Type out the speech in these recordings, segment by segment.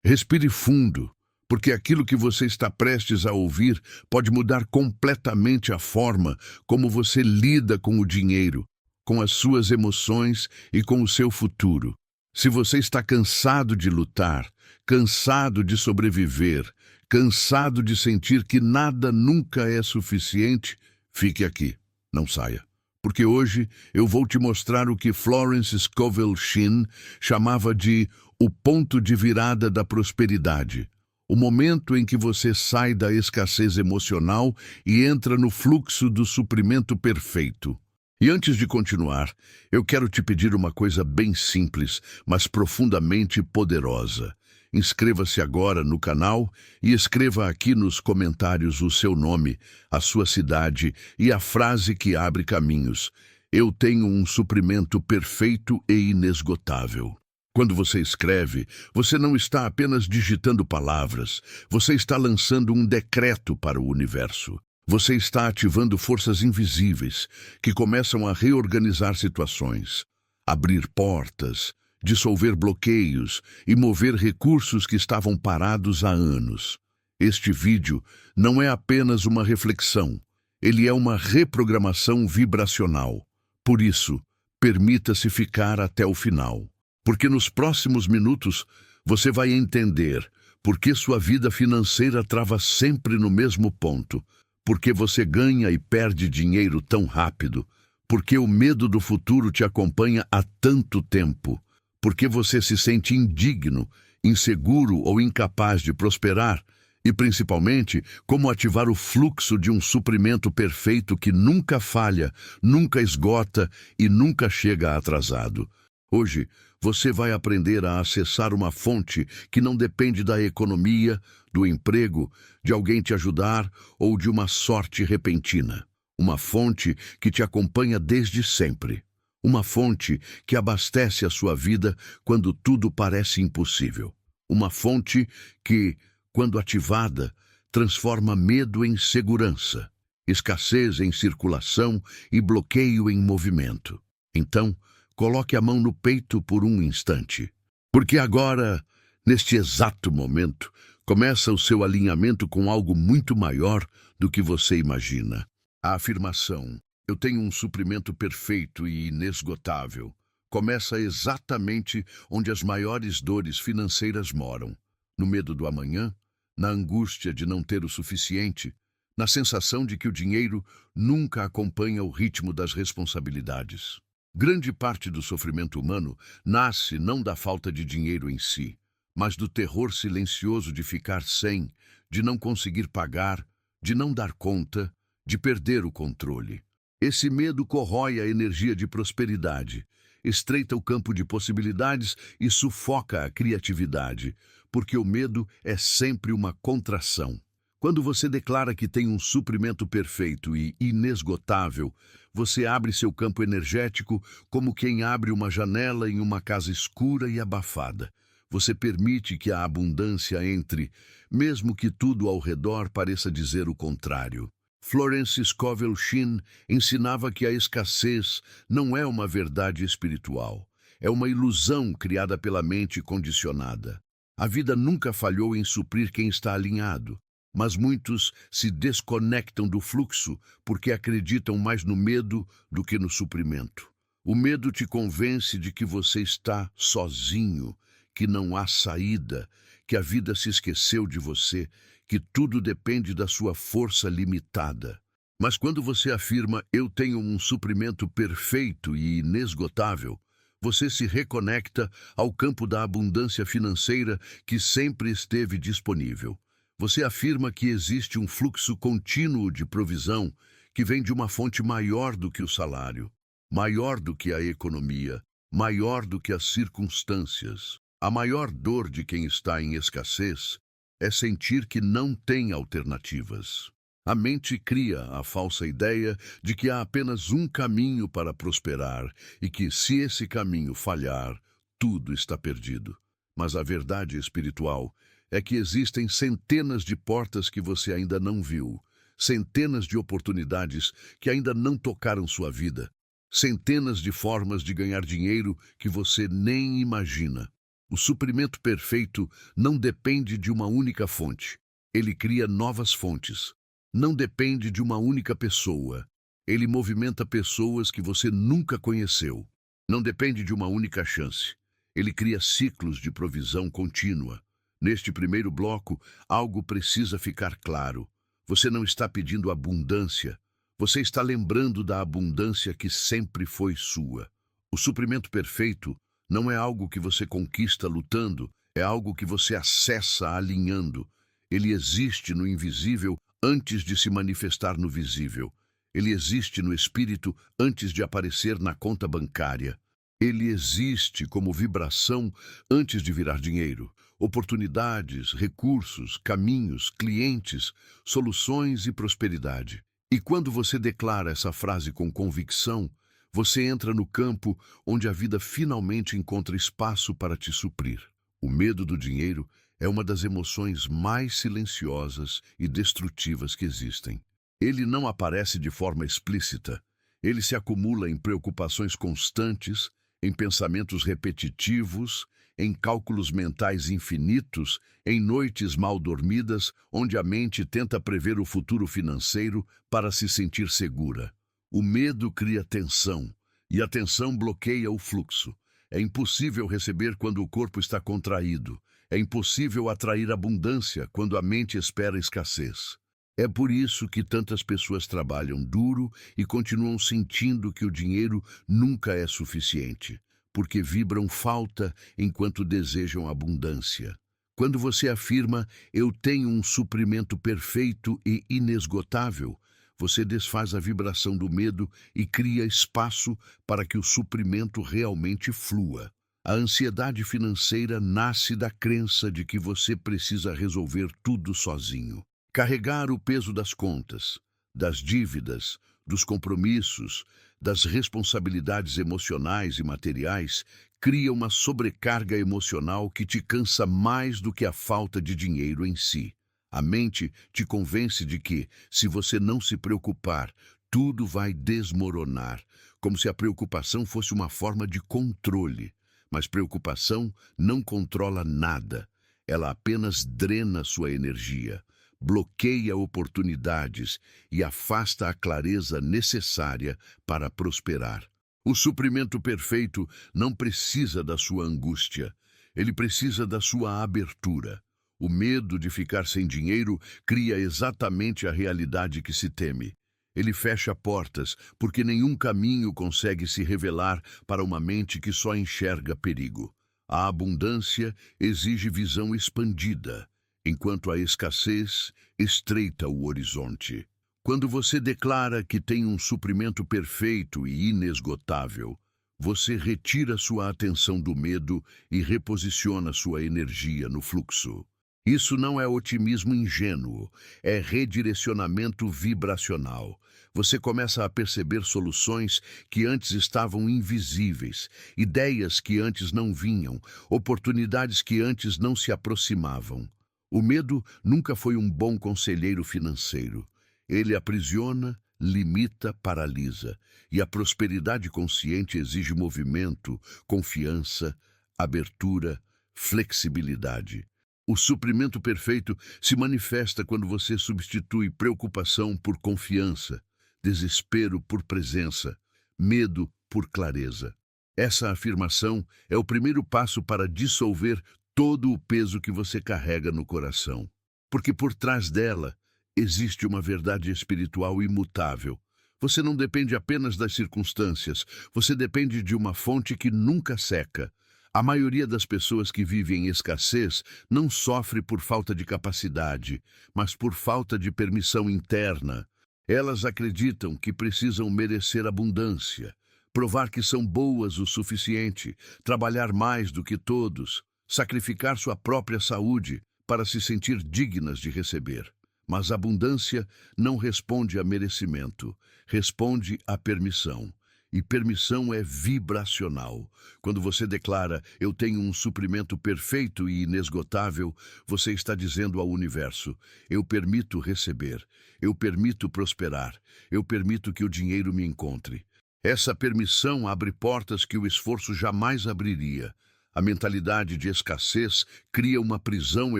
Respire fundo, porque aquilo que você está prestes a ouvir pode mudar completamente a forma como você lida com o dinheiro, com as suas emoções e com o seu futuro. Se você está cansado de lutar, cansado de sobreviver, cansado de sentir que nada nunca é suficiente, fique aqui, não saia. Porque hoje eu vou te mostrar o que Florence Scovel Shinn chamava de o ponto de virada da prosperidade. O momento em que você sai da escassez emocional e entra no fluxo do suprimento perfeito. E antes de continuar, eu quero te pedir uma coisa bem simples, mas profundamente poderosa. Inscreva-se agora no canal e escreva aqui nos comentários o seu nome, a sua cidade e a frase que abre caminhos. Eu tenho um suprimento perfeito e inesgotável. Quando você escreve, você não está apenas digitando palavras, você está lançando um decreto para o universo. Você está ativando forças invisíveis que começam a reorganizar situações, abrir portas, dissolver bloqueios e mover recursos que estavam parados há anos. Este vídeo não é apenas uma reflexão, ele é uma reprogramação vibracional. Por isso, permita-se ficar até o final, porque nos próximos minutos você vai entender por que sua vida financeira trava sempre no mesmo ponto, por que você ganha e perde dinheiro tão rápido, por que o medo do futuro te acompanha há tanto tempo, por que você se sente indigno, inseguro ou incapaz de prosperar, e principalmente como ativar o fluxo de um suprimento perfeito que nunca falha, nunca esgota e nunca chega atrasado. Hoje, você vai aprender a acessar uma fonte que não depende da economia, do emprego, de alguém te ajudar ou de uma sorte repentina. Uma fonte que te acompanha desde sempre. Uma fonte que abastece a sua vida quando tudo parece impossível. Uma fonte que, quando ativada, transforma medo em segurança, escassez em circulação e bloqueio em movimento. Então, coloque a mão no peito por um instante, porque agora, neste exato momento, começa o seu alinhamento com algo muito maior do que você imagina. A afirmação, eu tenho um suprimento perfeito e inesgotável, começa exatamente onde as maiores dores financeiras moram, no medo do amanhã, na angústia de não ter o suficiente, na sensação de que o dinheiro nunca acompanha o ritmo das responsabilidades. Grande parte do sofrimento humano nasce não da falta de dinheiro em si, mas do terror silencioso de ficar sem, de não conseguir pagar, de não dar conta, de perder o controle. Esse medo corrói a energia de prosperidade, estreita o campo de possibilidades e sufoca a criatividade, porque o medo é sempre uma contração. Quando você declara que tem um suprimento perfeito e inesgotável, você abre seu campo energético como quem abre uma janela em uma casa escura e abafada. Você permite que a abundância entre, mesmo que tudo ao redor pareça dizer o contrário. Florence Scovel Shinn ensinava que a escassez não é uma verdade espiritual, é uma ilusão criada pela mente condicionada. A vida nunca falhou em suprir quem está alinhado, mas muitos se desconectam do fluxo porque acreditam mais no medo do que no suprimento. O medo te convence de que você está sozinho, que não há saída, que a vida se esqueceu de você, que tudo depende da sua força limitada. Mas quando você afirma, eu tenho um suprimento perfeito e inesgotável, você se reconecta ao campo da abundância financeira que sempre esteve disponível. Você afirma que existe um fluxo contínuo de provisão que vem de uma fonte maior do que o salário, maior do que a economia, maior do que as circunstâncias. A maior dor de quem está em escassez é sentir que não tem alternativas. A mente cria a falsa ideia de que há apenas um caminho para prosperar e que, se esse caminho falhar, tudo está perdido. Mas a verdade espiritual é que existem centenas de portas que você ainda não viu, centenas de oportunidades que ainda não tocaram sua vida, centenas de formas de ganhar dinheiro que você nem imagina. O suprimento perfeito não depende de uma única fonte. Ele cria novas fontes. Não depende de uma única pessoa. Ele movimenta pessoas que você nunca conheceu. Não depende de uma única chance. Ele cria ciclos de provisão contínua. Neste primeiro bloco, algo precisa ficar claro. Você não está pedindo abundância. Você está lembrando da abundância que sempre foi sua. O suprimento perfeito não é algo que você conquista lutando, é algo que você acessa alinhando. Ele existe no invisível antes de se manifestar no visível. Ele existe no espírito antes de aparecer na conta bancária. Ele existe como vibração antes de virar dinheiro. Oportunidades, recursos, caminhos, clientes, soluções e prosperidade. E quando você declara essa frase com convicção, você entra no campo onde a vida finalmente encontra espaço para te suprir. O medo do dinheiro é uma das emoções mais silenciosas e destrutivas que existem. Ele não aparece de forma explícita. Ele se acumula em preocupações constantes, em pensamentos repetitivos, em cálculos mentais infinitos, em noites mal dormidas, onde a mente tenta prever o futuro financeiro para se sentir segura. O medo cria tensão, e a tensão bloqueia o fluxo. É impossível receber quando o corpo está contraído. É impossível atrair abundância quando a mente espera escassez. É por isso que tantas pessoas trabalham duro e continuam sentindo que o dinheiro nunca é suficiente, porque vibram falta enquanto desejam abundância. Quando você afirma, eu tenho um suprimento perfeito e inesgotável, você desfaz a vibração do medo e cria espaço para que o suprimento realmente flua. A ansiedade financeira nasce da crença de que você precisa resolver tudo sozinho. Carregar o peso das contas, das dívidas, dos compromissos, das responsabilidades emocionais e materiais cria uma sobrecarga emocional que te cansa mais do que a falta de dinheiro em si. A mente te convence de que, se você não se preocupar, tudo vai desmoronar, como se a preocupação fosse uma forma de controle. Mas preocupação não controla nada, ela apenas drena sua energia, bloqueia oportunidades e afasta a clareza necessária para prosperar. O suprimento perfeito não precisa da sua angústia, ele precisa da sua abertura. O medo de ficar sem dinheiro cria exatamente a realidade que se teme. Ele fecha portas porque nenhum caminho consegue se revelar para uma mente que só enxerga perigo. A abundância exige visão expandida, enquanto a escassez estreita o horizonte. Quando você declara que tem um suprimento perfeito e inesgotável, você retira sua atenção do medo e reposiciona sua energia no fluxo. Isso não é otimismo ingênuo, é redirecionamento vibracional. Você começa a perceber soluções que antes estavam invisíveis, ideias que antes não vinham, oportunidades que antes não se aproximavam. O medo nunca foi um bom conselheiro financeiro. Ele aprisiona, limita, paralisa. E a prosperidade consciente exige movimento, confiança, abertura, flexibilidade. O suprimento perfeito se manifesta quando você substitui preocupação por confiança, desespero por presença, medo por clareza. Essa afirmação é o primeiro passo para dissolver todo o peso que você carrega no coração. Porque por trás dela existe uma verdade espiritual imutável. Você não depende apenas das circunstâncias, você depende de uma fonte que nunca seca. A maioria das pessoas que vivem em escassez não sofre por falta de capacidade, mas por falta de permissão interna. Elas acreditam que precisam merecer abundância, provar que são boas o suficiente, trabalhar mais do que todos, sacrificar sua própria saúde para se sentir dignas de receber. Mas a abundância não responde a merecimento, responde à permissão. E permissão é vibracional. Quando você declara, eu tenho um suprimento perfeito e inesgotável, você está dizendo ao universo, eu permito receber, eu permito prosperar, eu permito que o dinheiro me encontre. Essa permissão abre portas que o esforço jamais abriria. A mentalidade de escassez cria uma prisão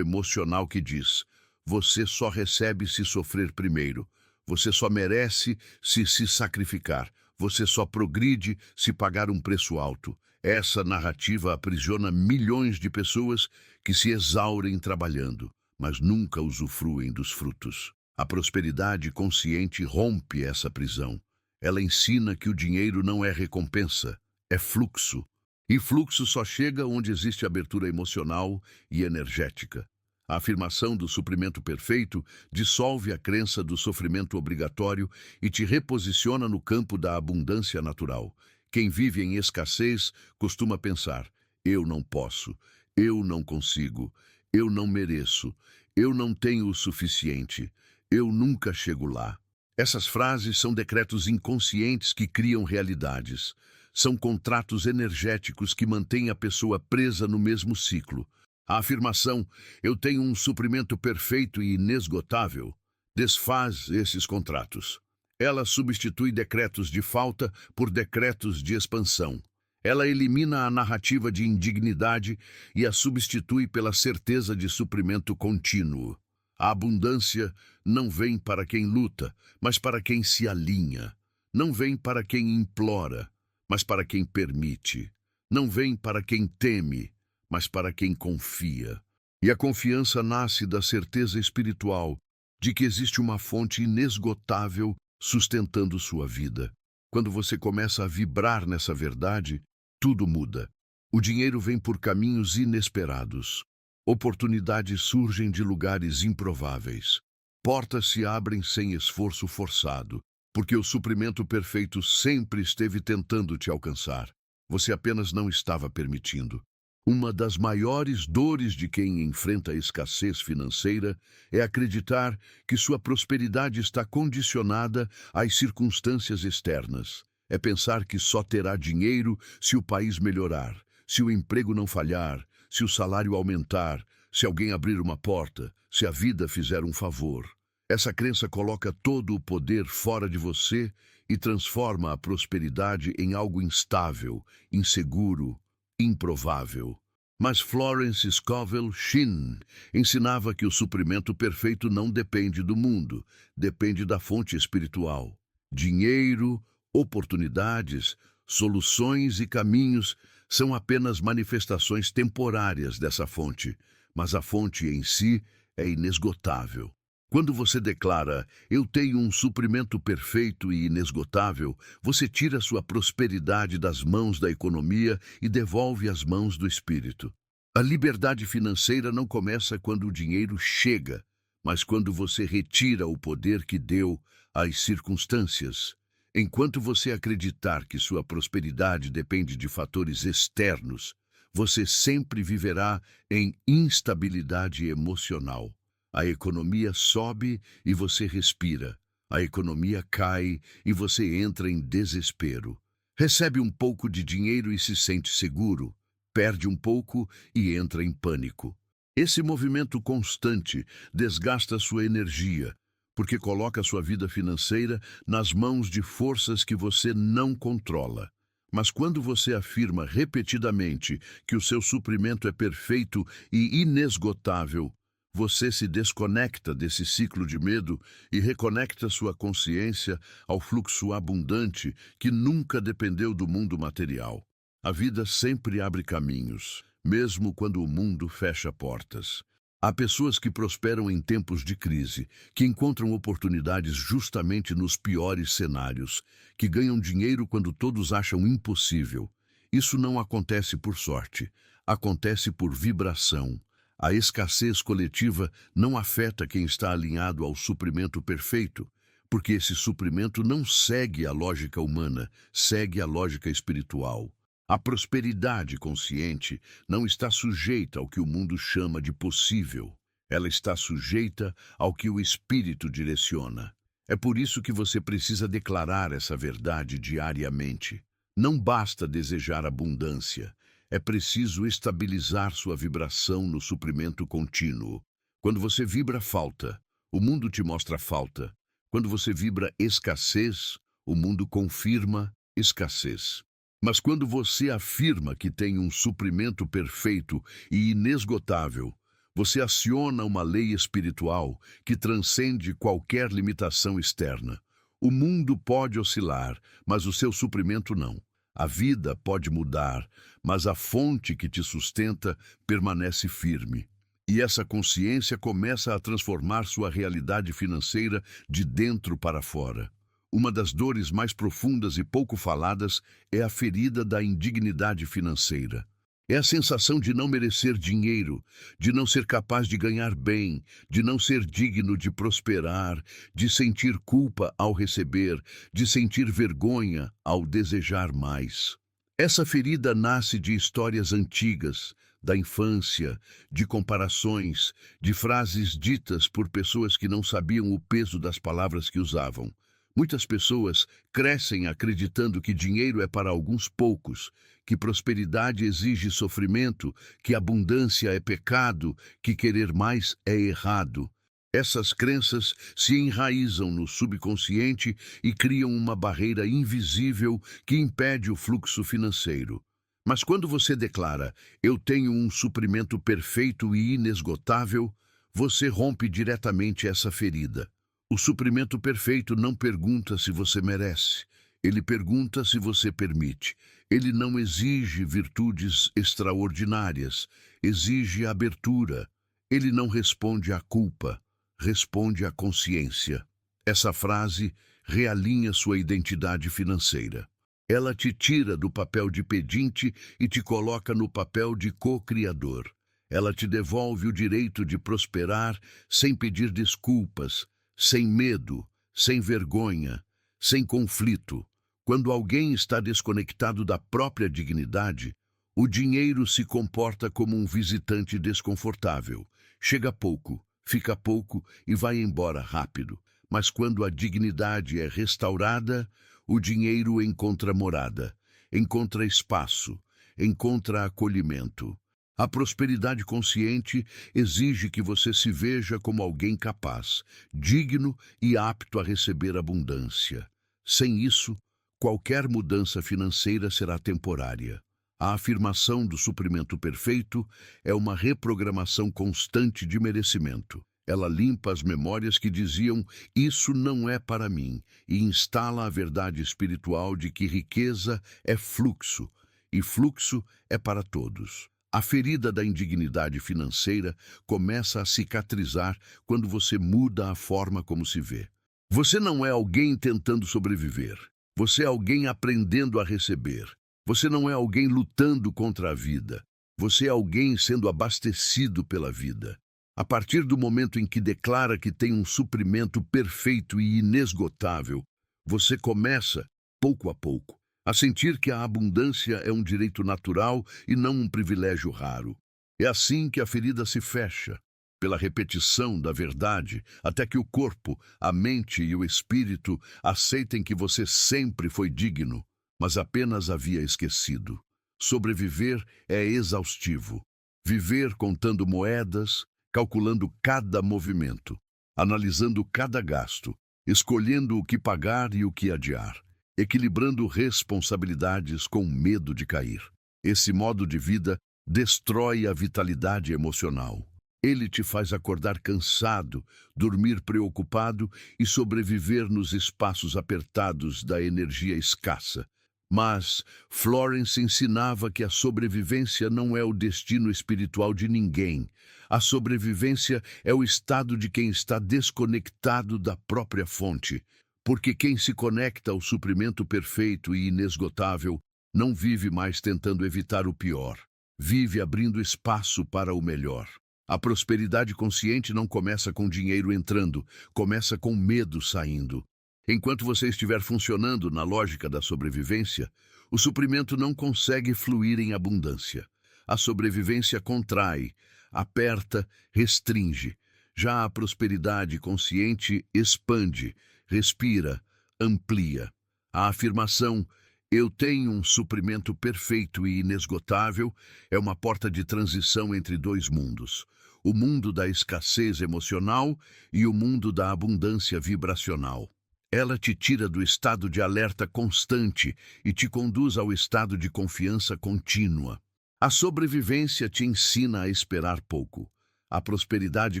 emocional que diz: você só recebe se sofrer primeiro, você só merece se sacrificar, você só progride se pagar um preço alto. Essa narrativa aprisiona milhões de pessoas que se exaurem trabalhando, mas nunca usufruem dos frutos. A prosperidade consciente rompe essa prisão. Ela ensina que o dinheiro não é recompensa, é fluxo. E fluxo só chega onde existe abertura emocional e energética. A afirmação do suprimento perfeito dissolve a crença do sofrimento obrigatório e te reposiciona no campo da abundância natural. Quem vive em escassez costuma pensar: eu não posso, eu não consigo, eu não mereço, eu não tenho o suficiente, eu nunca chego lá. Essas frases são decretos inconscientes que criam realidades. São contratos energéticos que mantêm a pessoa presa no mesmo ciclo. A afirmação "eu tenho um suprimento perfeito e inesgotável" desfaz esses contratos. Ela substitui decretos de falta por decretos de expansão. Ela elimina a narrativa de indignidade e a substitui pela certeza de suprimento contínuo. A abundância não vem para quem luta, mas para quem se alinha. Não vem para quem implora, mas para quem permite. Não vem para quem teme, mas para quem confia. E a confiança nasce da certeza espiritual de que existe uma fonte inesgotável sustentando sua vida. Quando você começa a vibrar nessa verdade, tudo muda. O dinheiro vem por caminhos inesperados. Oportunidades surgem de lugares improváveis. Portas se abrem sem esforço forçado, porque o suprimento perfeito sempre esteve tentando te alcançar. Você apenas não estava permitindo. Uma das maiores dores de quem enfrenta a escassez financeira é acreditar que sua prosperidade está condicionada às circunstâncias externas. É pensar que só terá dinheiro se o país melhorar, se o emprego não falhar, se o salário aumentar, se alguém abrir uma porta, se a vida fizer um favor. Essa crença coloca todo o poder fora de você e transforma a prosperidade em algo instável, inseguro, improvável. Mas Florence Scovel Shinn ensinava que o suprimento perfeito não depende do mundo, depende da fonte espiritual. Dinheiro, oportunidades, soluções e caminhos são apenas manifestações temporárias dessa fonte, mas a fonte em si é inesgotável. Quando você declara "eu tenho um suprimento perfeito e inesgotável", você tira sua prosperidade das mãos da economia e devolve às mãos do espírito. A liberdade financeira não começa quando o dinheiro chega, mas quando você retira o poder que deu às circunstâncias. Enquanto você acreditar que sua prosperidade depende de fatores externos, você sempre viverá em instabilidade emocional. A economia sobe e você respira. A economia cai e você entra em desespero. Recebe um pouco de dinheiro e se sente seguro. Perde um pouco e entra em pânico. Esse movimento constante desgasta sua energia, porque coloca sua vida financeira nas mãos de forças que você não controla. Mas quando você afirma repetidamente que o seu suprimento é perfeito e inesgotável, você se desconecta desse ciclo de medo e reconecta sua consciência ao fluxo abundante que nunca dependeu do mundo material. A vida sempre abre caminhos, mesmo quando o mundo fecha portas. Há pessoas que prosperam em tempos de crise, que encontram oportunidades justamente nos piores cenários, que ganham dinheiro quando todos acham impossível. Isso não acontece por sorte, acontece por vibração. A escassez coletiva não afeta quem está alinhado ao suprimento perfeito, porque esse suprimento não segue a lógica humana, segue a lógica espiritual. A prosperidade consciente não está sujeita ao que o mundo chama de possível. Ela está sujeita ao que o espírito direciona. É por isso que você precisa declarar essa verdade diariamente. Não basta desejar abundância. É preciso estabilizar sua vibração no suprimento contínuo. Quando você vibra falta, o mundo te mostra falta. Quando você vibra escassez, o mundo confirma escassez. Mas quando você afirma que tem um suprimento perfeito e inesgotável, você aciona uma lei espiritual que transcende qualquer limitação externa. O mundo pode oscilar, mas o seu suprimento não. A vida pode mudar, mas a fonte que te sustenta permanece firme. E essa consciência começa a transformar sua realidade financeira de dentro para fora. Uma das dores mais profundas e pouco faladas é a ferida da indignidade financeira. É a sensação de não merecer dinheiro, de não ser capaz de ganhar bem, de não ser digno de prosperar, de sentir culpa ao receber, de sentir vergonha ao desejar mais. Essa ferida nasce de histórias antigas, da infância, de comparações, de frases ditas por pessoas que não sabiam o peso das palavras que usavam. Muitas pessoas crescem acreditando que dinheiro é para alguns poucos, que prosperidade exige sofrimento, que abundância é pecado, que querer mais é errado. Essas crenças se enraizam no subconsciente e criam uma barreira invisível que impede o fluxo financeiro. Mas quando você declara, eu tenho um suprimento perfeito e inesgotável, você rompe diretamente essa ferida. O suprimento perfeito não pergunta se você merece. Ele pergunta se você permite. Ele não exige virtudes extraordinárias. Exige abertura. Ele não responde à culpa. Responde à consciência. Essa frase realinha sua identidade financeira. Ela te tira do papel de pedinte e te coloca no papel de co-criador. Ela te devolve o direito de prosperar sem pedir desculpas, sem medo, sem vergonha, sem conflito. Quando alguém está desconectado da própria dignidade, o dinheiro se comporta como um visitante desconfortável. Chega pouco, fica pouco e vai embora rápido. Mas quando a dignidade é restaurada, o dinheiro encontra morada, encontra espaço, encontra acolhimento. A prosperidade consciente exige que você se veja como alguém capaz, digno e apto a receber abundância. Sem isso, qualquer mudança financeira será temporária. A afirmação do suprimento perfeito é uma reprogramação constante de merecimento. Ela limpa as memórias que diziam, isso não é para mim, e instala a verdade espiritual de que riqueza é fluxo, e fluxo é para todos. A ferida da indignidade financeira começa a cicatrizar quando você muda a forma como se vê. Você não é alguém tentando sobreviver. Você é alguém aprendendo a receber. Você não é alguém lutando contra a vida. Você é alguém sendo abastecido pela vida. A partir do momento em que declara que tem um suprimento perfeito e inesgotável, você começa, pouco a pouco, a sentir que a abundância é um direito natural e não um privilégio raro. É assim que a ferida se fecha, pela repetição da verdade, até que o corpo, a mente e o espírito aceitem que você sempre foi digno, mas apenas havia esquecido. Sobreviver é exaustivo. Viver contando moedas, calculando cada movimento, analisando cada gasto, escolhendo o que pagar e o que adiar, equilibrando responsabilidades com medo de cair. Esse modo de vida destrói a vitalidade emocional. Ele te faz acordar cansado, dormir preocupado e sobreviver nos espaços apertados da energia escassa. Mas Florence ensinava que a sobrevivência não é o destino espiritual de ninguém. A sobrevivência é o estado de quem está desconectado da própria fonte. Porque quem se conecta ao suprimento perfeito e inesgotável não vive mais tentando evitar o pior. Vive abrindo espaço para o melhor. A prosperidade consciente não começa com dinheiro entrando, começa com medo saindo. Enquanto você estiver funcionando na lógica da sobrevivência, o suprimento não consegue fluir em abundância. A sobrevivência contrai, aperta, restringe. Já a prosperidade consciente expande, respira, amplia. A afirmação, eu tenho um suprimento perfeito e inesgotável, é uma porta de transição entre dois mundos. O mundo da escassez emocional e o mundo da abundância vibracional. Ela te tira do estado de alerta constante e te conduz ao estado de confiança contínua. A sobrevivência te ensina a esperar pouco. A prosperidade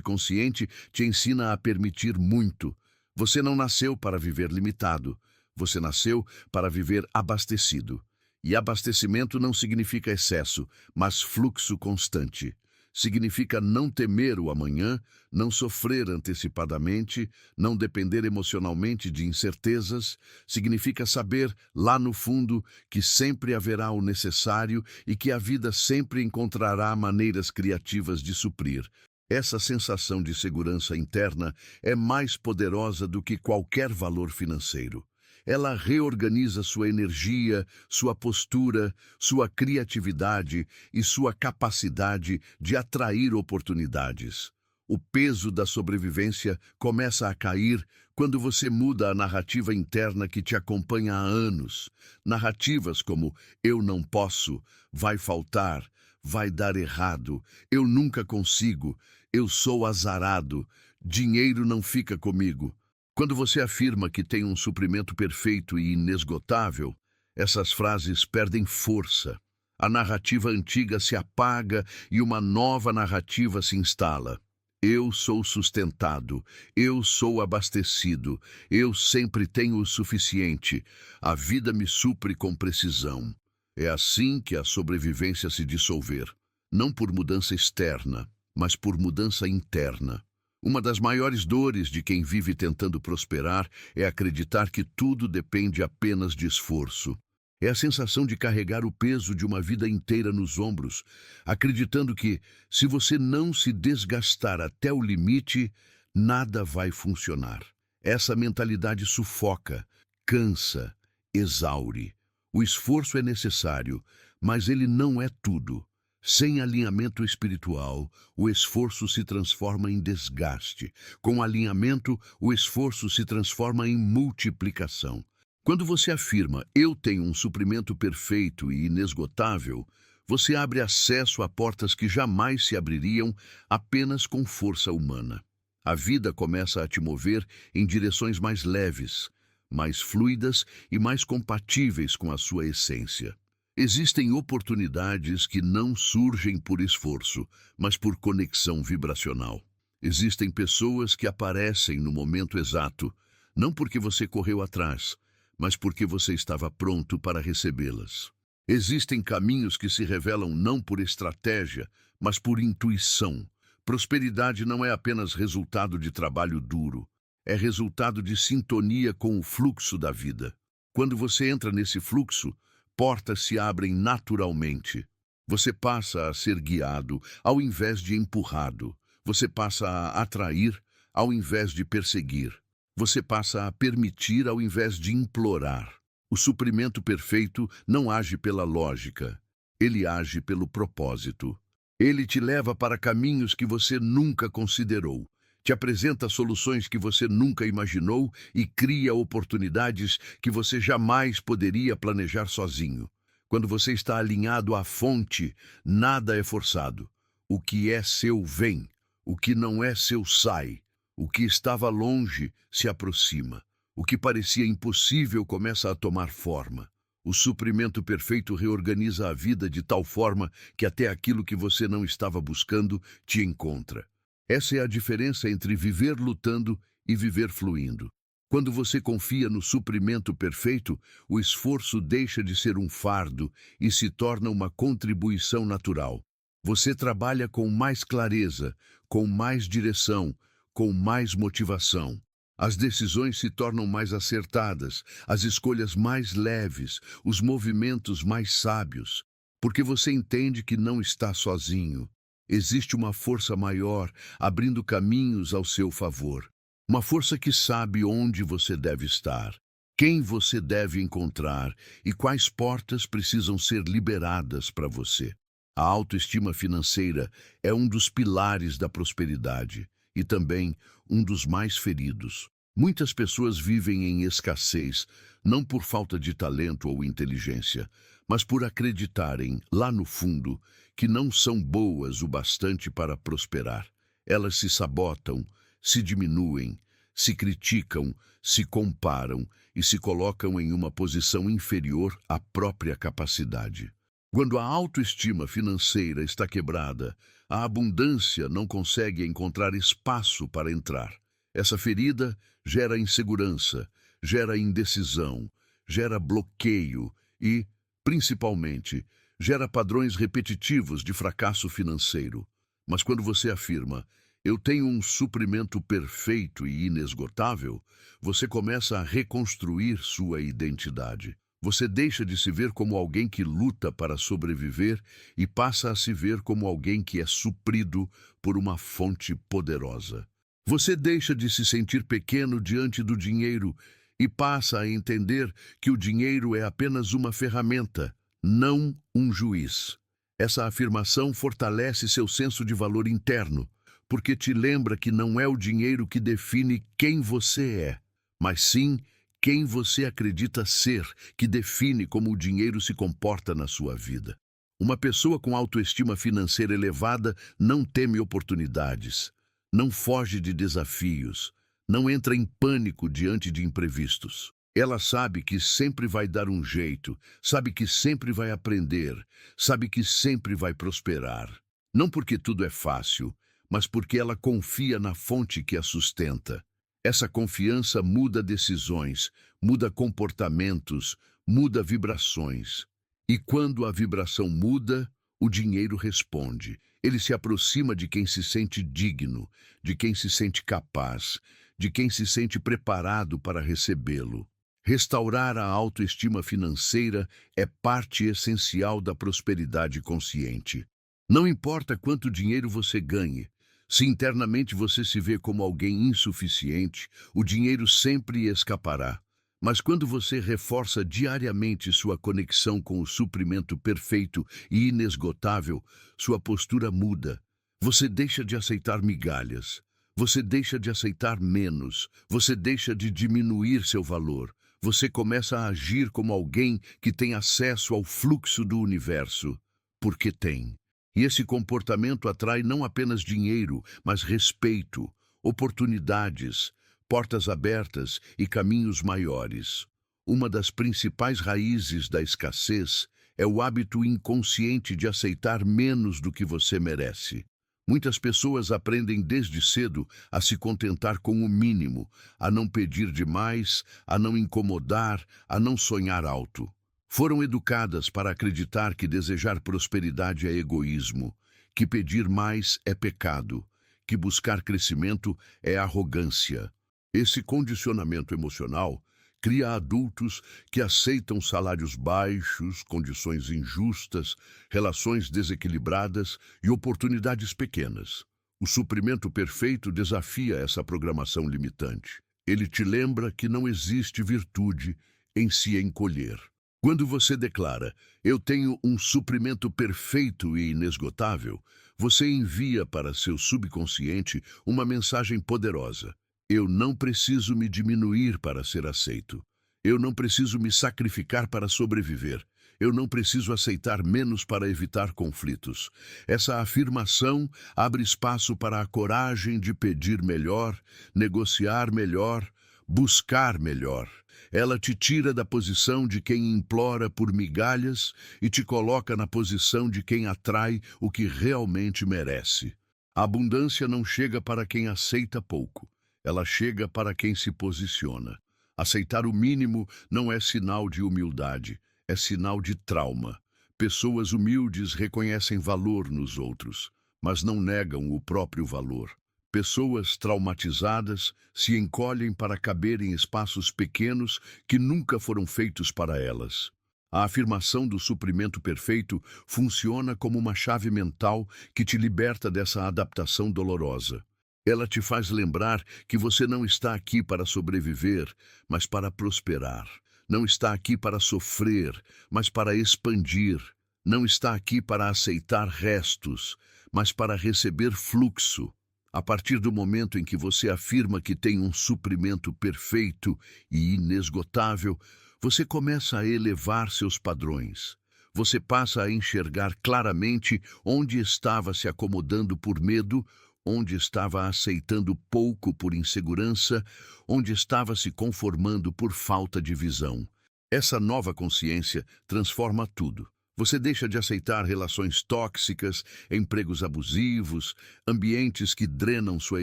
consciente te ensina a permitir muito. Você não nasceu para viver limitado. Você nasceu para viver abastecido. E abastecimento não significa excesso, mas fluxo constante. Significa não temer o amanhã, não sofrer antecipadamente, não depender emocionalmente de incertezas. Significa saber, lá no fundo, que sempre haverá o necessário e que a vida sempre encontrará maneiras criativas de suprir. Essa sensação de segurança interna é mais poderosa do que qualquer valor financeiro. Ela reorganiza sua energia, sua postura, sua criatividade e sua capacidade de atrair oportunidades. O peso da sobrevivência começa a cair quando você muda a narrativa interna que te acompanha há anos. Narrativas como "eu não posso", "vai faltar", "vai dar errado", "eu nunca consigo", "eu sou azarado", "dinheiro não fica comigo". Quando você afirma que tem um suprimento perfeito e inesgotável, essas frases perdem força. A narrativa antiga se apaga e uma nova narrativa se instala. Eu sou sustentado, eu sou abastecido, eu sempre tenho o suficiente, a vida me supre com precisão. É assim que a sobrevivência se dissolver, não por mudança externa, mas por mudança interna. Uma das maiores dores de quem vive tentando prosperar é acreditar que tudo depende apenas de esforço. É a sensação de carregar o peso de uma vida inteira nos ombros, acreditando que, se você não se desgastar até o limite, nada vai funcionar. Essa mentalidade sufoca, cansa, exaure. O esforço é necessário, mas ele não é tudo. Sem alinhamento espiritual, o esforço se transforma em desgaste. Com alinhamento, o esforço se transforma em multiplicação. Quando você afirma, "eu tenho um suprimento perfeito e inesgotável", você abre acesso a portas que jamais se abririam apenas com força humana. A vida começa a te mover em direções mais leves, mais fluidas e mais compatíveis com a sua essência. Existem oportunidades que não surgem por esforço, mas por conexão vibracional. Existem pessoas que aparecem no momento exato, não porque você correu atrás, mas porque você estava pronto para recebê-las. Existem caminhos que se revelam não por estratégia, mas por intuição. Prosperidade não é apenas resultado de trabalho duro, é resultado de sintonia com o fluxo da vida. Quando você entra nesse fluxo, portas se abrem naturalmente. Você passa a ser guiado ao invés de empurrado. Você passa a atrair ao invés de perseguir. Você passa a permitir ao invés de implorar. O suprimento perfeito não age pela lógica. Ele age pelo propósito. Ele te leva para caminhos que você nunca considerou. Te apresenta soluções que você nunca imaginou e cria oportunidades que você jamais poderia planejar sozinho. Quando você está alinhado à fonte, nada é forçado. O que é seu vem, o que não é seu sai. O que estava longe se aproxima. O que parecia impossível começa a tomar forma. O suprimento perfeito reorganiza a vida de tal forma que até aquilo que você não estava buscando te encontra. Essa é a diferença entre viver lutando e viver fluindo. Quando você confia no suprimento perfeito, o esforço deixa de ser um fardo e se torna uma contribuição natural. Você trabalha com mais clareza, com mais direção, com mais motivação. As decisões se tornam mais acertadas, as escolhas mais leves, os movimentos mais sábios, porque você entende que não está sozinho. Existe uma força maior abrindo caminhos ao seu favor. Uma força que sabe onde você deve estar, quem você deve encontrar e quais portas precisam ser liberadas para você. A autoestima financeira é um dos pilares da prosperidade e também um dos mais feridos. Muitas pessoas vivem em escassez, não por falta de talento ou inteligência, mas por acreditarem, lá no fundo, que não são boas o bastante para prosperar. Elas se sabotam, se diminuem, se criticam, se comparam e se colocam em uma posição inferior à própria capacidade. Quando a autoestima financeira está quebrada, a abundância não consegue encontrar espaço para entrar. Essa ferida gera insegurança, gera indecisão, gera bloqueio e, principalmente, gera padrões repetitivos de fracasso financeiro. Mas quando você afirma, eu tenho um suprimento perfeito e inesgotável, você começa a reconstruir sua identidade. Você deixa de se ver como alguém que luta para sobreviver e passa a se ver como alguém que é suprido por uma fonte poderosa. Você deixa de se sentir pequeno diante do dinheiro e passa a entender que o dinheiro é apenas uma ferramenta, não um juiz. Essa afirmação fortalece seu senso de valor interno, porque te lembra que não é o dinheiro que define quem você é, mas sim quem você acredita ser, que define como o dinheiro se comporta na sua vida. Uma pessoa com autoestima financeira elevada não teme oportunidades, não foge de desafios, não entra em pânico diante de imprevistos. Ela sabe que sempre vai dar um jeito, sabe que sempre vai aprender, sabe que sempre vai prosperar. Não porque tudo é fácil, mas porque ela confia na fonte que a sustenta. Essa confiança muda decisões, muda comportamentos, muda vibrações. E quando a vibração muda, o dinheiro responde. Ele se aproxima de quem se sente digno, de quem se sente capaz, de quem se sente preparado para recebê-lo. Restaurar a autoestima financeira é parte essencial da prosperidade consciente. Não importa quanto dinheiro você ganhe, se internamente você se vê como alguém insuficiente, o dinheiro sempre escapará. Mas quando você reforça diariamente sua conexão com o suprimento perfeito e inesgotável, sua postura muda. Você deixa de aceitar migalhas. Você deixa de aceitar menos. Você deixa de diminuir seu valor. Você começa a agir como alguém que tem acesso ao fluxo do universo, porque tem. E esse comportamento atrai não apenas dinheiro, mas respeito, oportunidades, portas abertas e caminhos maiores. Uma das principais raízes da escassez é o hábito inconsciente de aceitar menos do que você merece. Muitas pessoas aprendem desde cedo a se contentar com o mínimo, a não pedir demais, a não incomodar, a não sonhar alto. Foram educadas para acreditar que desejar prosperidade é egoísmo, que pedir mais é pecado, que buscar crescimento é arrogância. Esse condicionamento emocional cria adultos que aceitam salários baixos, condições injustas, relações desequilibradas e oportunidades pequenas. O suprimento perfeito desafia essa programação limitante. Ele te lembra que não existe virtude em se encolher. Quando você declara, eu tenho um suprimento perfeito e inesgotável, você envia para seu subconsciente uma mensagem poderosa. Eu não preciso me diminuir para ser aceito. Eu não preciso me sacrificar para sobreviver. Eu não preciso aceitar menos para evitar conflitos. Essa afirmação abre espaço para a coragem de pedir melhor, negociar melhor, buscar melhor. Ela te tira da posição de quem implora por migalhas e te coloca na posição de quem atrai o que realmente merece. A abundância não chega para quem aceita pouco. Ela chega para quem se posiciona. Aceitar o mínimo não é sinal de humildade, é sinal de trauma. Pessoas humildes reconhecem valor nos outros, mas não negam o próprio valor. Pessoas traumatizadas se encolhem para caber em espaços pequenos que nunca foram feitos para elas. A afirmação do suprimento perfeito funciona como uma chave mental que te liberta dessa adaptação dolorosa. Ela te faz lembrar que você não está aqui para sobreviver, mas para prosperar. Não está aqui para sofrer, mas para expandir. Não está aqui para aceitar restos, mas para receber fluxo. A partir do momento em que você afirma que tem um suprimento perfeito e inesgotável, você começa a elevar seus padrões. Você passa a enxergar claramente onde estava se acomodando por medo, onde estava aceitando pouco por insegurança, onde estava se conformando por falta de visão. Essa nova consciência transforma tudo. Você deixa de aceitar relações tóxicas, empregos abusivos, ambientes que drenam sua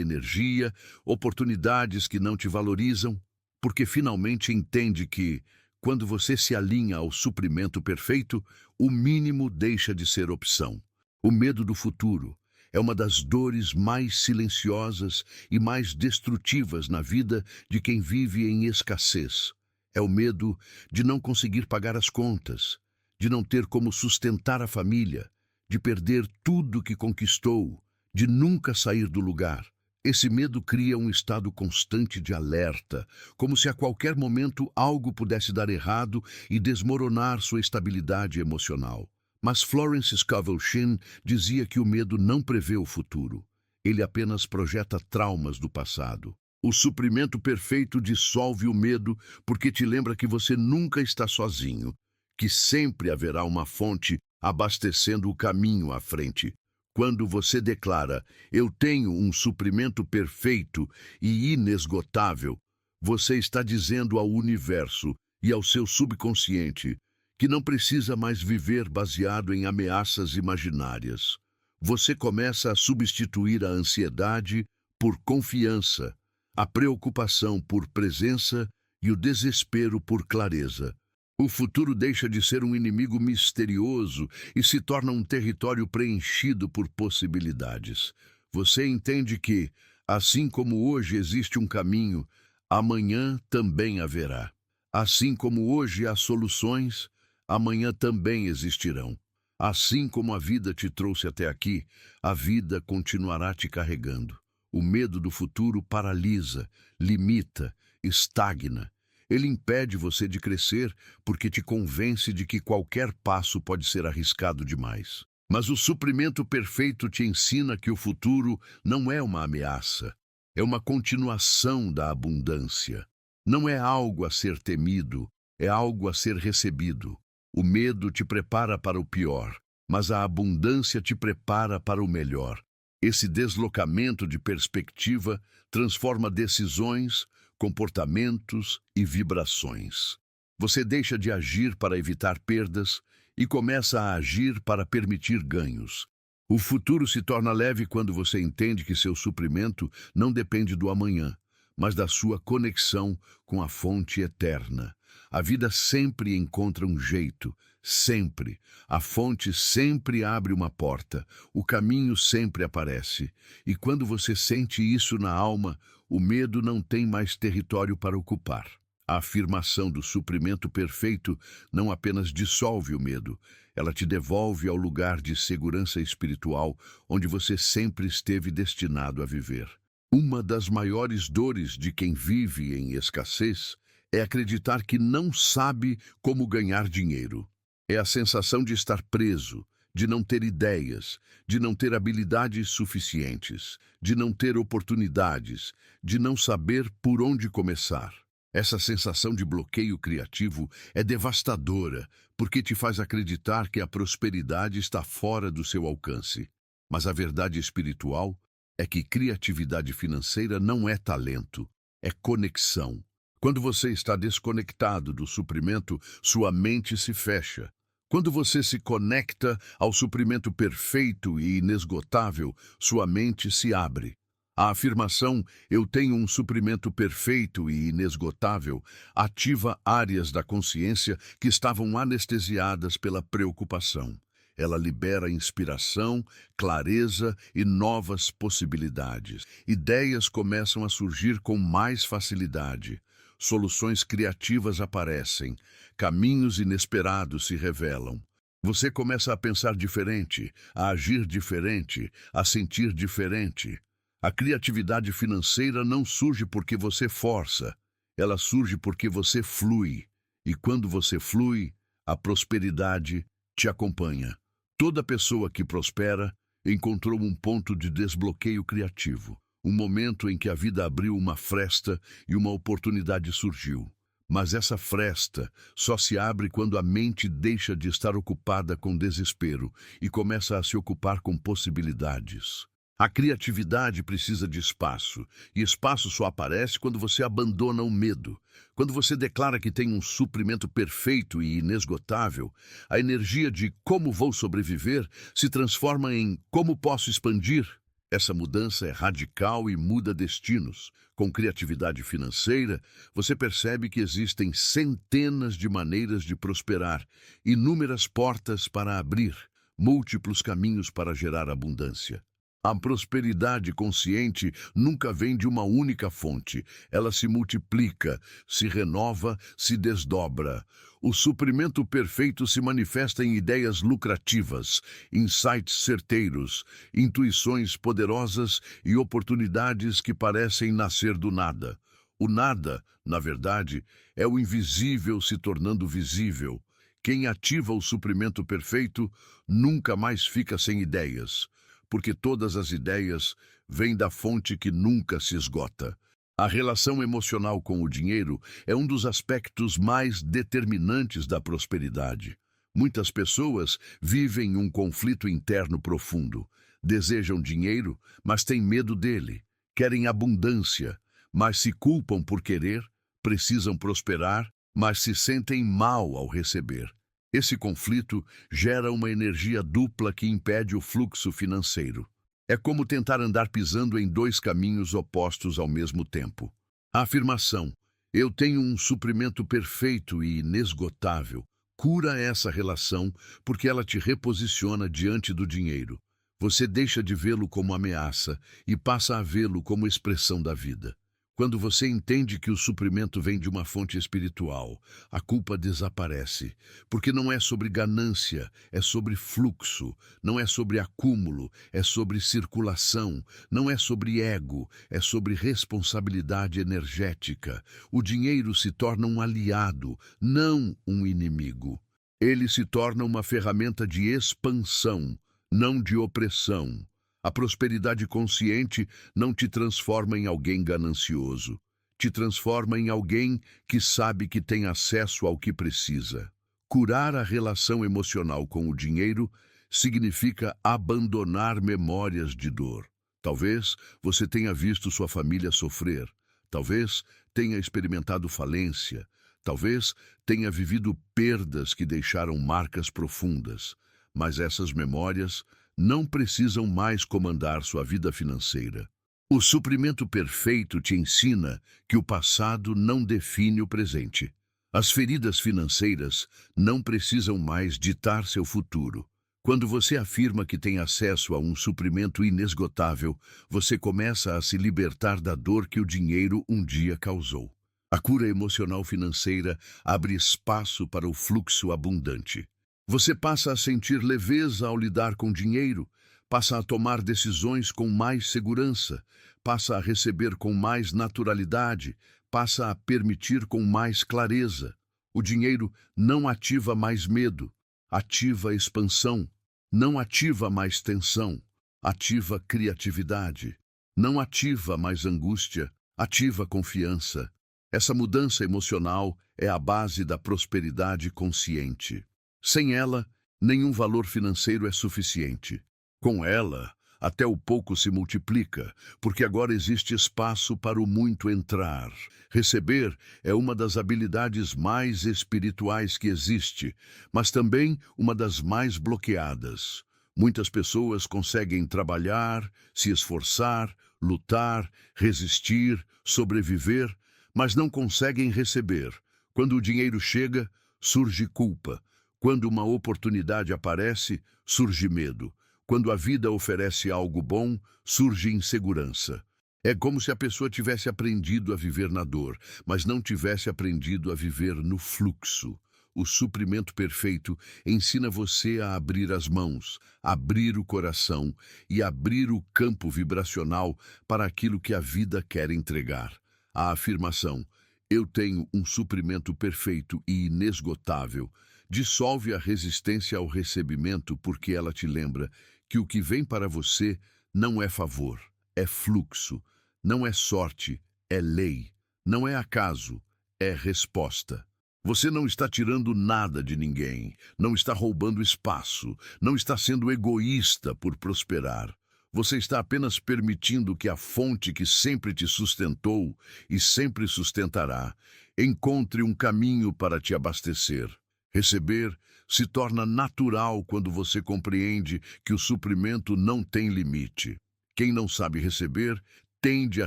energia, oportunidades que não te valorizam, porque finalmente entende que, quando você se alinha ao suprimento perfeito, o mínimo deixa de ser opção. O medo do futuro é uma das dores mais silenciosas e mais destrutivas na vida de quem vive em escassez. É o medo de não conseguir pagar as contas, de não ter como sustentar a família, de perder tudo que conquistou, de nunca sair do lugar. Esse medo cria um estado constante de alerta, como se a qualquer momento algo pudesse dar errado e desmoronar sua estabilidade emocional. Mas Florence Scovel Shinn dizia que o medo não prevê o futuro. Ele apenas projeta traumas do passado. O suprimento perfeito dissolve o medo porque te lembra que você nunca está sozinho, que sempre haverá uma fonte abastecendo o caminho à frente. Quando você declara, eu tenho um suprimento perfeito e inesgotável, você está dizendo ao universo e ao seu subconsciente que não precisa mais viver baseado em ameaças imaginárias. Você começa a substituir a ansiedade por confiança, a preocupação por presença e o desespero por clareza. O futuro deixa de ser um inimigo misterioso e se torna um território preenchido por possibilidades. Você entende que, assim como hoje existe um caminho, amanhã também haverá. Assim como hoje há soluções, amanhã também existirão. Assim como a vida te trouxe até aqui, a vida continuará te carregando. O medo do futuro paralisa, limita, estagna. Ele impede você de crescer porque te convence de que qualquer passo pode ser arriscado demais. Mas o suprimento perfeito te ensina que o futuro não é uma ameaça, é uma continuação da abundância. Não é algo a ser temido, é algo a ser recebido. O medo te prepara para o pior, mas a abundância te prepara para o melhor. Esse deslocamento de perspectiva transforma decisões, comportamentos e vibrações. Você deixa de agir para evitar perdas e começa a agir para permitir ganhos. O futuro se torna leve quando você entende que seu suprimento não depende do amanhã, mas da sua conexão com a fonte eterna. A vida sempre encontra um jeito, sempre. A fonte sempre abre uma porta, o caminho sempre aparece. E quando você sente isso na alma, o medo não tem mais território para ocupar. A afirmação do suprimento perfeito não apenas dissolve o medo, ela te devolve ao lugar de segurança espiritual onde você sempre esteve destinado a viver. Uma das maiores dores de quem vive em escassez é acreditar que não sabe como ganhar dinheiro. É a sensação de estar preso, de não ter ideias, de não ter habilidades suficientes, de não ter oportunidades, de não saber por onde começar. Essa sensação de bloqueio criativo é devastadora, porque te faz acreditar que a prosperidade está fora do seu alcance. Mas a verdade espiritual é que criatividade financeira não é talento, é conexão. Quando você está desconectado do suprimento, sua mente se fecha. Quando você se conecta ao suprimento perfeito e inesgotável, sua mente se abre. A afirmação "eu tenho um suprimento perfeito e inesgotável" ativa áreas da consciência que estavam anestesiadas pela preocupação. Ela libera inspiração, clareza e novas possibilidades. Ideias começam a surgir com mais facilidade. Soluções criativas aparecem, caminhos inesperados se revelam. Você começa a pensar diferente, a agir diferente, a sentir diferente. A criatividade financeira não surge porque você força, ela surge porque você flui. E quando você flui, a prosperidade te acompanha. Toda pessoa que prospera encontrou um ponto de desbloqueio criativo. Um momento em que a vida abriu uma fresta e uma oportunidade surgiu. Mas essa fresta só se abre quando a mente deixa de estar ocupada com desespero e começa a se ocupar com possibilidades. A criatividade precisa de espaço, e espaço só aparece quando você abandona o medo. Quando você declara que tem um suprimento perfeito e inesgotável, a energia de como vou sobreviver se transforma em como posso expandir. Essa mudança é radical e muda destinos. Com criatividade financeira, você percebe que existem centenas de maneiras de prosperar, inúmeras portas para abrir, múltiplos caminhos para gerar abundância. A prosperidade consciente nunca vem de uma única fonte. Ela se multiplica, se renova, se desdobra. O suprimento perfeito se manifesta em ideias lucrativas, insights certeiros, intuições poderosas e oportunidades que parecem nascer do nada. O nada, na verdade, é o invisível se tornando visível. Quem ativa o suprimento perfeito nunca mais fica sem ideias, porque todas as ideias vêm da fonte que nunca se esgota. A relação emocional com o dinheiro é um dos aspectos mais determinantes da prosperidade. Muitas pessoas vivem um conflito interno profundo. Desejam dinheiro, mas têm medo dele. Querem abundância, mas se culpam por querer. Precisam prosperar, mas se sentem mal ao receber. Esse conflito gera uma energia dupla que impede o fluxo financeiro. É como tentar andar pisando em dois caminhos opostos ao mesmo tempo. A afirmação, eu tenho um suprimento perfeito e inesgotável, cura essa relação porque ela te reposiciona diante do dinheiro. Você deixa de vê-lo como ameaça e passa a vê-lo como expressão da vida. Quando você entende que o suprimento vem de uma fonte espiritual, a culpa desaparece, porque não é sobre ganância, é sobre fluxo, não é sobre acúmulo, é sobre circulação, não é sobre ego, é sobre responsabilidade energética. O dinheiro se torna um aliado, não um inimigo. Ele se torna uma ferramenta de expansão, não de opressão. A prosperidade consciente não te transforma em alguém ganancioso. Te transforma em alguém que sabe que tem acesso ao que precisa. Curar a relação emocional com o dinheiro significa abandonar memórias de dor. Talvez você tenha visto sua família sofrer. Talvez tenha experimentado falência. Talvez tenha vivido perdas que deixaram marcas profundas. Mas essas memórias não precisam mais comandar sua vida financeira. O suprimento perfeito te ensina que o passado não define o presente. As feridas financeiras não precisam mais ditar seu futuro. Quando você afirma que tem acesso a um suprimento inesgotável, você começa a se libertar da dor que o dinheiro um dia causou. A cura emocional financeira abre espaço para o fluxo abundante. Você passa a sentir leveza ao lidar com dinheiro, passa a tomar decisões com mais segurança, passa a receber com mais naturalidade, passa a permitir com mais clareza. O dinheiro não ativa mais medo, ativa expansão, não ativa mais tensão, ativa criatividade, não ativa mais angústia, ativa confiança. Essa mudança emocional é a base da prosperidade consciente. Sem ela, nenhum valor financeiro é suficiente. Com ela, até o pouco se multiplica, porque agora existe espaço para o muito entrar. Receber é uma das habilidades mais espirituais que existe, mas também uma das mais bloqueadas. Muitas pessoas conseguem trabalhar, se esforçar, lutar, resistir, sobreviver, mas não conseguem receber. Quando o dinheiro chega, surge culpa. Quando uma oportunidade aparece, surge medo. Quando a vida oferece algo bom, surge insegurança. É como se a pessoa tivesse aprendido a viver na dor, mas não tivesse aprendido a viver no fluxo. O suprimento perfeito ensina você a abrir as mãos, abrir o coração e abrir o campo vibracional para aquilo que a vida quer entregar. A afirmação, eu tenho um suprimento perfeito e inesgotável, dissolve a resistência ao recebimento porque ela te lembra que o que vem para você não é favor, é fluxo, não é sorte, é lei, não é acaso, é resposta. Você não está tirando nada de ninguém, não está roubando espaço, não está sendo egoísta por prosperar. Você está apenas permitindo que a fonte que sempre te sustentou e sempre sustentará encontre um caminho para te abastecer. Receber se torna natural quando você compreende que o suprimento não tem limite. Quem não sabe receber tende a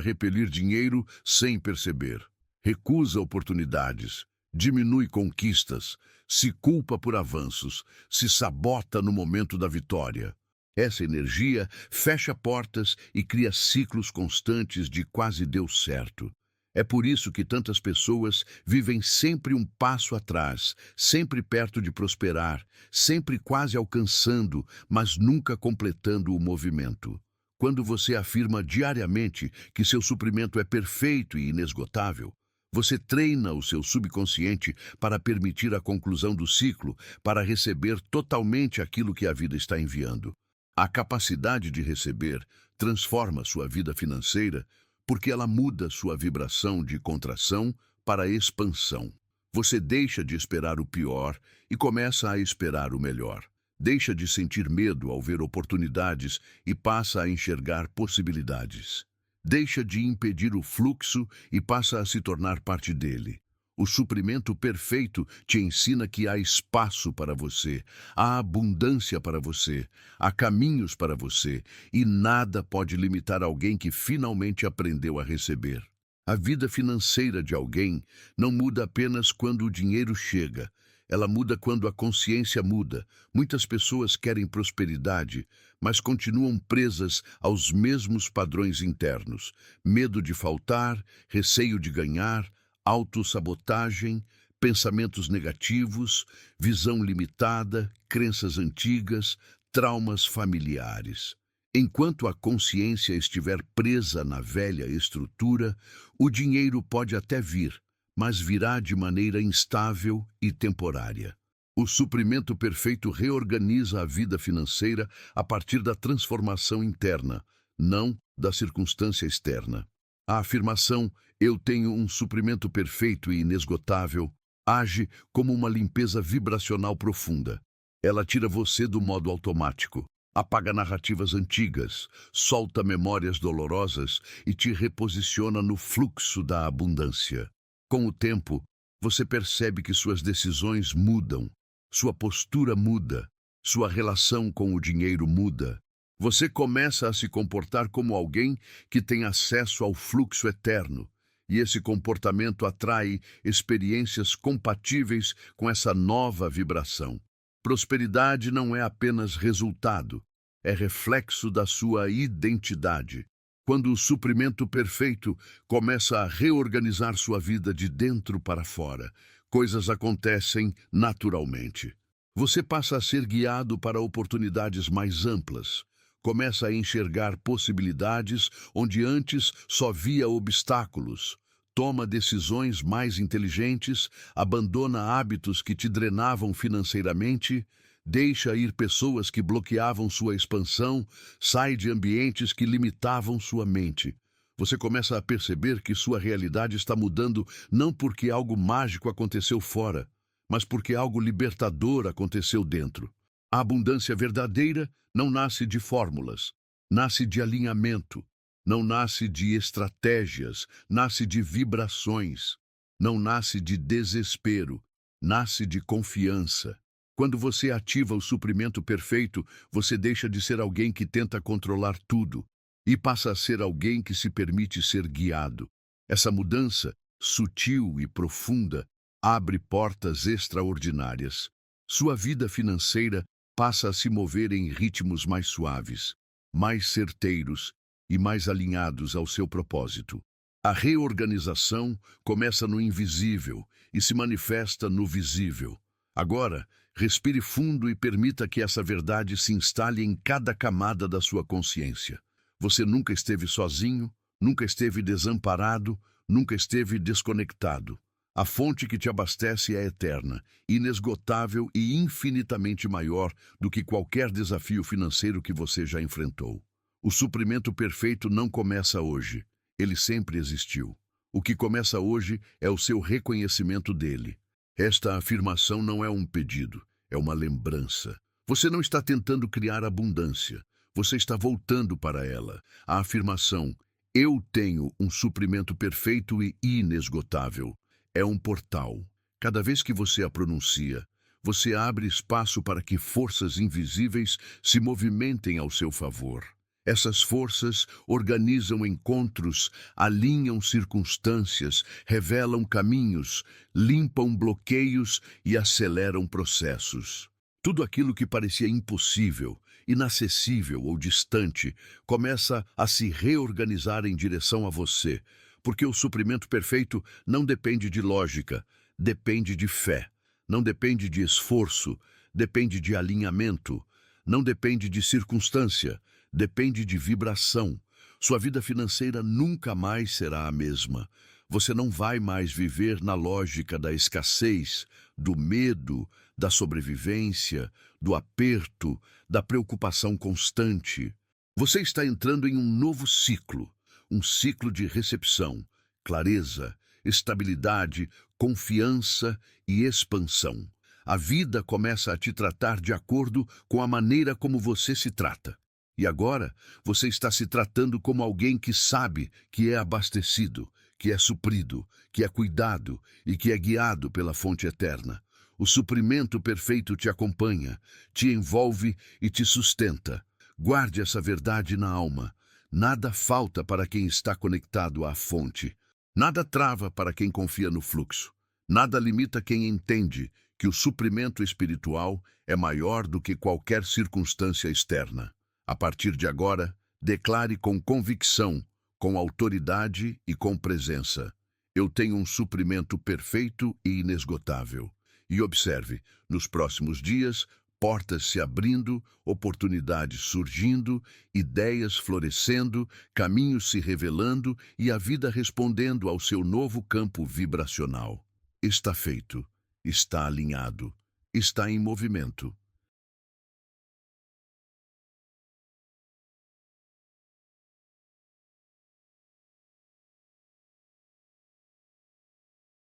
repelir dinheiro sem perceber. Recusa oportunidades, diminui conquistas, se culpa por avanços, se sabota no momento da vitória. Essa energia fecha portas e cria ciclos constantes de quase deu certo. É por isso que tantas pessoas vivem sempre um passo atrás, sempre perto de prosperar, sempre quase alcançando, mas nunca completando o movimento. Quando você afirma diariamente que seu suprimento é perfeito e inesgotável, você treina o seu subconsciente para permitir a conclusão do ciclo, para receber totalmente aquilo que a vida está enviando. A capacidade de receber transforma sua vida financeira porque ela muda sua vibração de contração para expansão. Você deixa de esperar o pior e começa a esperar o melhor. Deixa de sentir medo ao ver oportunidades e passa a enxergar possibilidades. Deixa de impedir o fluxo e passa a se tornar parte dele. O suprimento perfeito te ensina que há espaço para você, há abundância para você, há caminhos para você, e nada pode limitar alguém que finalmente aprendeu a receber. A vida financeira de alguém não muda apenas quando o dinheiro chega, ela muda quando a consciência muda. Muitas pessoas querem prosperidade, mas continuam presas aos mesmos padrões internos: medo de faltar, receio de ganhar, autossabotagem, pensamentos negativos, visão limitada, crenças antigas, traumas familiares. Enquanto a consciência estiver presa na velha estrutura, o dinheiro pode até vir, mas virá de maneira instável e temporária. O suprimento perfeito reorganiza a vida financeira a partir da transformação interna, não da circunstância externa. A afirmação "eu tenho um suprimento perfeito e inesgotável" age como uma limpeza vibracional profunda. Ela tira você do modo automático, apaga narrativas antigas, solta memórias dolorosas e te reposiciona no fluxo da abundância. Com o tempo, você percebe que suas decisões mudam, sua postura muda, sua relação com o dinheiro muda. Você começa a se comportar como alguém que tem acesso ao fluxo eterno, e esse comportamento atrai experiências compatíveis com essa nova vibração. Prosperidade não é apenas resultado, é reflexo da sua identidade. Quando o suprimento perfeito começa a reorganizar sua vida de dentro para fora, coisas acontecem naturalmente. Você passa a ser guiado para oportunidades mais amplas. Começa a enxergar possibilidades onde antes só via obstáculos. Toma decisões mais inteligentes, abandona hábitos que te drenavam financeiramente, deixa ir pessoas que bloqueavam sua expansão, sai de ambientes que limitavam sua mente. Você começa a perceber que sua realidade está mudando não porque algo mágico aconteceu fora, mas porque algo libertador aconteceu dentro. A abundância verdadeira não nasce de fórmulas, nasce de alinhamento, não nasce de estratégias, nasce de vibrações, não nasce de desespero, nasce de confiança. Quando você ativa o suprimento perfeito, você deixa de ser alguém que tenta controlar tudo e passa a ser alguém que se permite ser guiado. Essa mudança, sutil e profunda, abre portas extraordinárias. Sua vida financeira passa a se mover em ritmos mais suaves, mais certeiros e mais alinhados ao seu propósito. A reorganização começa no invisível e se manifesta no visível. Agora, respire fundo e permita que essa verdade se instale em cada camada da sua consciência. Você nunca esteve sozinho, nunca esteve desamparado, nunca esteve desconectado. A fonte que te abastece é eterna, inesgotável e infinitamente maior do que qualquer desafio financeiro que você já enfrentou. O suprimento perfeito não começa hoje, ele sempre existiu. O que começa hoje é o seu reconhecimento dele. Esta afirmação não é um pedido, é uma lembrança. Você não está tentando criar abundância, Você está voltando para ela. A afirmação, eu tenho um suprimento perfeito e inesgotável, é um portal. Cada vez que você a pronuncia, você abre espaço para que forças invisíveis se movimentem ao seu favor. Essas forças organizam encontros, alinham circunstâncias, revelam caminhos, limpam bloqueios e aceleram processos. Tudo aquilo que parecia impossível, inacessível ou distante começa a se reorganizar em direção a você, porque o suprimento perfeito não depende de lógica, depende de fé, não depende de esforço, depende de alinhamento, não depende de circunstância, depende de vibração. Sua vida financeira nunca mais será a mesma. Você não vai mais viver na lógica da escassez, do medo, da sobrevivência, do aperto, da preocupação constante. Você está entrando em um novo ciclo, um ciclo de recepção, clareza, estabilidade, confiança e expansão. A vida começa a te tratar de acordo com a maneira como você se trata. E agora, você está se tratando como alguém que sabe que é abastecido, que é suprido, que é cuidado e que é guiado pela fonte eterna. O suprimento perfeito te acompanha, te envolve e te sustenta. Guarde essa verdade na alma. Nada falta para quem está conectado à fonte. Nada trava para quem confia no fluxo. Nada limita quem entende que o suprimento espiritual é maior do que qualquer circunstância externa. A partir de agora, declare com convicção, com autoridade e com presença: eu tenho um suprimento perfeito e inesgotável. E observe, nos próximos dias, portas se abrindo, oportunidades surgindo, ideias florescendo, caminhos se revelando e a vida respondendo ao seu novo campo vibracional. Está feito, está alinhado, está em movimento.